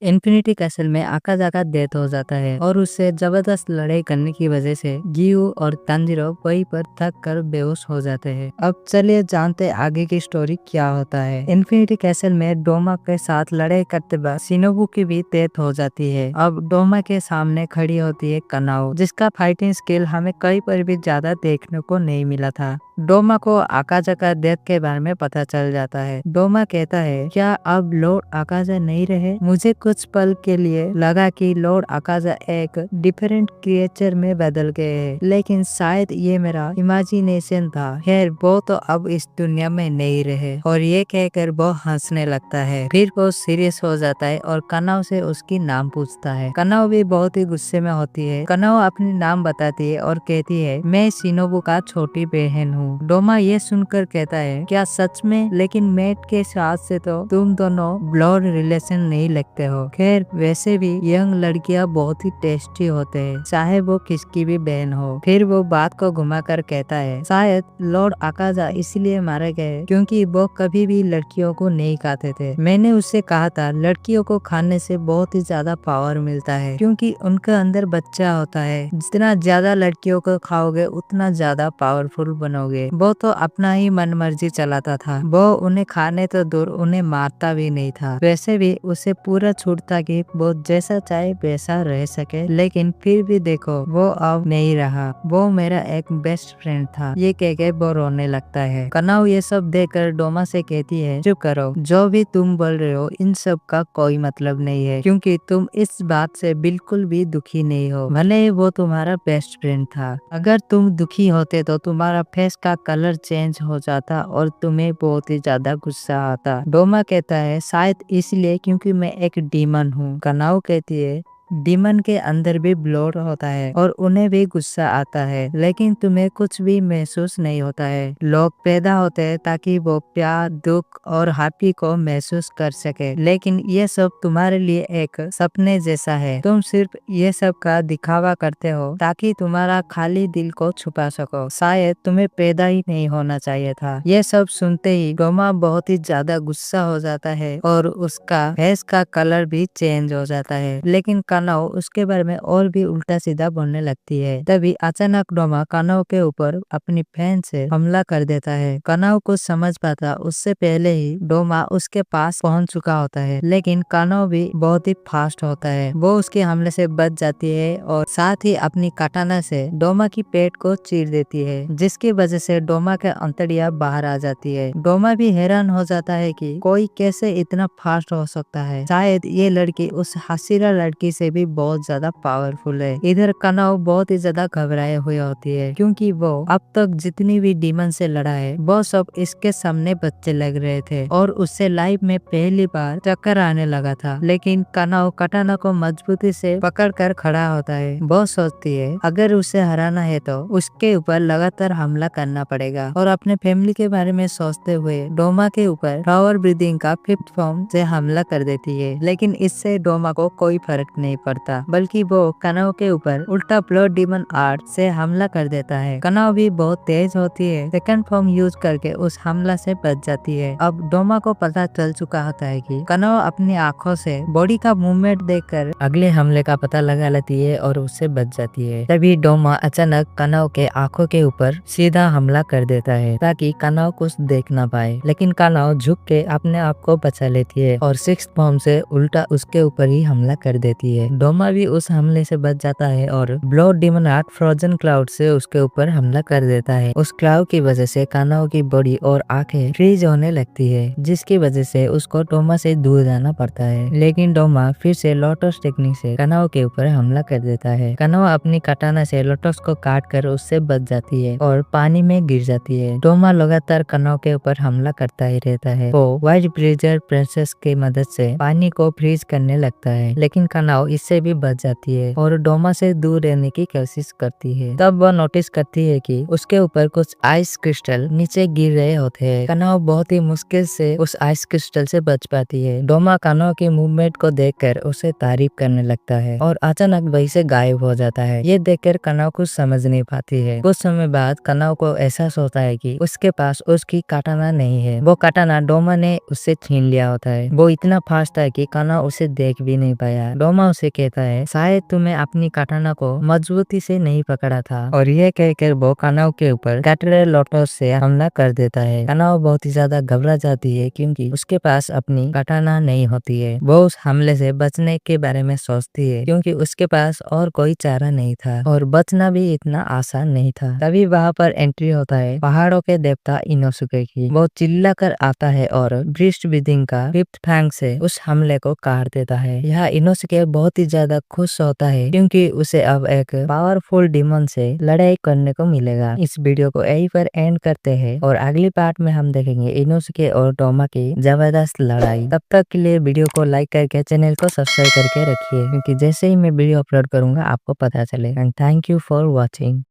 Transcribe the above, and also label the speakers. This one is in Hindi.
Speaker 1: इन्फिनिटी कैसल में आकाजा का डेथ हो जाता है और उससे जबरदस्त लड़ाई करने की वजह से गियू और तांजीरो वहीं पर थक कर बेहोश हो जाते हैं। अब चलिए जानते आगे की स्टोरी क्या होता है। इन्फिनिटी कैसल में डोमा के साथ लड़ाई करते वक्त शिनोबु की भी डेथ हो जाती है। अब डोमा के सामने खड़ी होती है कनाओ, जिसका फाइटिंग स्किल हमें कहीं पर भी ज्यादा देखने को नहीं मिला था। डोमा को आकाजा का डेथ के बारे में पता चल जाता है। डोमा कहता है, क्या अब लॉर्ड आकाजा नहीं रहे? मुझे कुछ पल के लिए लगा कि लॉर्ड आकाजा एक डिफरेंट क्रिएचर में बदल गए हैं, लेकिन शायद ये मेरा इमेजिनेशन था। खैर वो तो अब इस दुनिया में नहीं रहे। और ये कहकर वो हंसने लगता है। फिर वो सीरियस हो जाता है और कनाओ से उसकी नाम पूछता है। कनाओ भी बहुत ही गुस्से में होती है। कनाओ अपनी नाम बताती है और कहती है, मैं शिनोबु का छोटी बहन हूँ। डोमा ये सुनकर कहता है, क्या सच में? लेकिन मेट के साथ से तो तुम दोनों ब्लड रिलेशन नहीं लगते हो। खैर वैसे भी यंग लड़कियां बहुत ही टेस्टी होते हैं, चाहे वो किसकी भी बहन हो। फिर वो बात को घुमाकर कहता है, शायद लॉर्ड आकाजा इसलिए मारे गए क्योंकि वो कभी भी लड़कियों को नहीं खाते थे। मैंने उससे कहा था लड़कियों को खाने से बहुत ही ज्यादा पावर मिलता है, क्योंकि उनके अंदर बच्चा होता है। जितना ज्यादा लड़कियों को खाओगे उतना ज्यादा पावरफुल बनोगे। वो तो अपना ही मन मर्जी चलाता था। वो उन्हें खाने तो दूर उन्हें मारता भी नहीं था। वैसे भी उसे पूरा छूट था कि वो जैसा चाहे वैसा रह सके, लेकिन फिर भी देखो वो अब नहीं रहा। वो मेरा एक बेस्ट फ्रेंड था। ये कह के वो रोने लगता है। कनाओ ये सब देखकर डोमा से कहती है, चुप करो, जो भी तुम बोल रहे हो इन सब का कोई मतलब नहीं है, क्योंकि तुम इस बात से बिल्कुल भी दुखी नहीं हो। भले ही वो तुम्हारा बेस्ट फ्रेंड था। अगर तुम दुखी होते तो तुम्हारा फेस का कलर चेंज हो जाता और तुम्हें बहुत ही ज्यादा गुस्सा आता। डोमा कहता है, शायद इसलिए क्योंकि मैं एक डीमन हूँ। कनाओ कहती है, डीमन के अंदर भी ब्लड होता है और उन्हें भी गुस्सा आता है, लेकिन तुम्हें कुछ भी महसूस नहीं होता है। लोग पैदा होते हैं ताकि वो प्यार, दुख और हैप्पी को महसूस कर सके, लेकिन ये सब तुम्हारे लिए एक सपने जैसा है। तुम सिर्फ ये सब का दिखावा करते हो ताकि तुम्हारा खाली दिल को छुपा सको। शायद तुम्हें पैदा ही नहीं होना चाहिए था। ये सब सुनते ही डोमा बहुत ही ज्यादा गुस्सा हो जाता है और उसका फेस का कलर भी चेंज हो जाता है, लेकिन कनाओ उसके बारे में और भी उल्टा सीधा बोलने लगती है। तभी अचानक डोमा कनाओ के ऊपर अपनी फैन से हमला कर देता है। कनाओ कुछ समझ पाता उससे पहले ही डोमा उसके पास पहुंच चुका होता है, लेकिन कनाओ भी बहुत ही फास्ट होता है। वो उसके हमले से बच जाती है और साथ ही अपनी कटाना से डोमा की पेट को चीर देती है, जिसकी वजह से डोमा के अंतड़िया बाहर आ जाती है। डोमा भी हैरान हो जाता है कि कोई कैसे इतना फास्ट हो सकता है। शायद ये लड़की उस हसीरा लड़की से भी बहुत ज्यादा पावरफुल है। इधर कनाओ बहुत ही ज्यादा घबराए हुए होती है, क्योंकि वो अब तक जितनी भी डीमन से लड़ा है वो सब इसके सामने बच्चे लग रहे थे और उससे लाइफ में पहली बार चक्कर आने लगा था। लेकिन कनाओ कटाना को मजबूती से पकड़ कर खड़ा होता है। वो सोचती है अगर उसे हराना है तो उसके ऊपर लगातार हमला करना पड़ेगा, और अपने फैमिली के बारे में सोचते हुए डोमा के ऊपर पावर ब्रीदिंग का 5th फॉर्म से हमला कर देती है। लेकिन इससे डोमा को कोई फर्क नहीं पड़ता, बल्कि वो कनाओ के ऊपर उल्टा ब्लड डीमन आर्ट से हमला कर देता है। कनाओ भी बहुत तेज होती है, 2nd फॉर्म यूज करके उस हमला से बच जाती है। अब डोमा को पता चल चुका होता है कि कनाओ अपनी आंखों से बॉडी का मूवमेंट देखकर अगले हमले का पता लगा लेती है और उससे बच जाती है। तभी डोमा अचानक कनाओ के आंखों के ऊपर सीधा हमला कर देता है ताकि कनाओ कुछ देख ना पाए, लेकिन कनाओ झुक के अपने आप को बचा लेती है और 6th फॉर्म से उल्टा उसके ऊपर ही हमला कर देती है। डोमा भी उस हमले से बच जाता है और blood demon art frozen cloud से उसके ऊपर हमला कर देता है। उस क्लाउड की वजह से कनाओ की बॉडी और आंखें फ्रीज होने लगती है, जिसकी वजह से उसको डोमा से दूर जाना पड़ता है। लेकिन डोमा फिर से लोटस टेक्निक से कनाओ के ऊपर हमला कर देता है। कनाओ अपनी कटाना से लोटस को काट कर उससे बच जाती है और पानी में गिर जाती है। डोमा लगातार कनाओ के ऊपर हमला करता ही रहता है। वो व्हाइट ब्रीजर प्रिंसेस की मदद से पानी को फ्रीज करने लगता है, लेकिन कनाओ इससे भी बच जाती है और डोमा से दूर रहने की कोशिश करती है। तब वह नोटिस करती है कि उसके ऊपर कुछ आइस क्रिस्टल नीचे गिर रहे होते हैं। कानाओ बहुत ही मुश्किल से उस आइस क्रिस्टल से बच पाती है। डोमा कानाओ की मूवमेंट को देखकर उसे तारीफ करने लगता है और अचानक वहीं से गायब हो जाता है। ये देखकर कानाओ कुछ समझ नहीं पाती है। कुछ समय बाद कानाओ को एहसास होता है कि उसके पास उसकी काटाना नहीं है। वो काटाना डोमा ने उससे छीन लिया होता है। वो इतना फास्ट था कि कानाओ उसे देख भी नहीं पाया। डोमा उसे कहता है, शायद तुम्हें अपनी काटाना को मजबूती से नहीं पकड़ा था, और यह कहकर वो कानाओ के ऊपर कैटरे लोटस से हमला कर देता है। कानाओ बहुत ही ज्यादा घबरा जाती है क्योंकि उसके पास अपनी काटाना नहीं होती है। वो उस हमले से बचने के बारे में सोचती है क्योंकि उसके पास और कोई चारा नहीं था और बचना भी इतना आसान नहीं था। तभी वहाँ पर एंट्री होता है पहाड़ों के देवता इनोसुके की। वो चिल्ला कर आता है और ब्रिस्ट विदिंग का फिफ्थ फैंग से उस हमले को काट देता है। यह इनोसुके बहुत ही ज्यादा खुश होता है क्योंकि उसे अब एक पावरफुल डिमन से लड़ाई करने को मिलेगा। इस वीडियो को यहीं पर एंड करते हैं और अगली पार्ट में हम देखेंगे इनोसुके और डोमा की जबरदस्त लड़ाई। तब तक के लिए वीडियो को लाइक करके चैनल को सब्सक्राइब करके रखिए क्योंकि जैसे ही मैं वीडियो अपलोड करूंगा आपको पता चले। And thank you for watching.